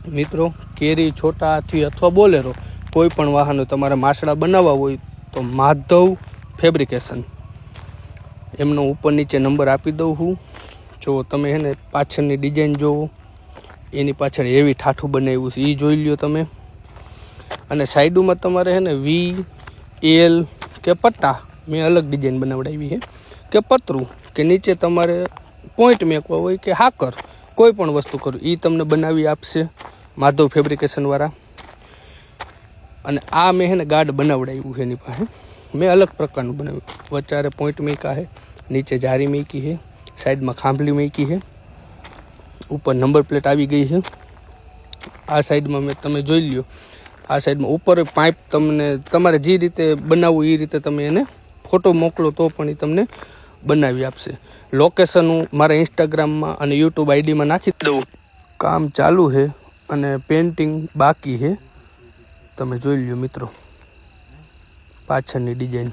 મિત્રો કેરી છોટા હાથી અથવા બોલેરો કોઈ પણ વાહનો તમારે માસડા બનાવવા હોય તો માધવ ફેબ્રિકેશન એમનો ઉપર નીચે નંબર આપી દઉં હું. જો તમે હે ને પાછળની ડિઝાઇન જોવો, એની પાછળ એવી ઠાઠું બનાવ્યું છે એ જોઈ લ્યો તમે. અને સાઈડોમાં તમારે હે ને વી એલ કે પટ્ટા મેં અલગ ડિઝાઇન બનાવડાવી છે કે પતરું કે નીચે તમારે પોઈન્ટ મેકવા હોય કે હાકર કોઈ પણ વસ્તુ કરું એ તમને બનાવી આપશે માધવ ફેબ્રિકેશનવાળા. અને આ મેં હે ને ગાર્ડ બનાવડાવ્યું છે એની પાસે, મેં અલગ પ્રકારનું બનાવ્યું. વચારે પોઈન્ટ મેકા છે, નીચે જારી મેકી છે, સાઈડમાં ખાંભલી મેકી છે, ઉપર નંબર પ્લેટ આવી ગઈ છે. આ સાઈડમાં મેં તમે જોઈ લ્યો, આ સાઈડમાં ઉપર પાઇપ તમને તમારે જે રીતે બનાવવું એ રીતે તમે એને ફોટો મોકલો તો પણ એ તમને બનાવી આપશે. લોકેશન હું મારા ઇન્સ્ટાગ્રામમાં અને યુટ્યુબ આઈડીમાં નાખી દઉં. કામ ચાલુ છે અને પેન્ટિંગ બાકી છે. તમે જોઈ લ્યો મિત્રો પાછળની ડિઝાઇન.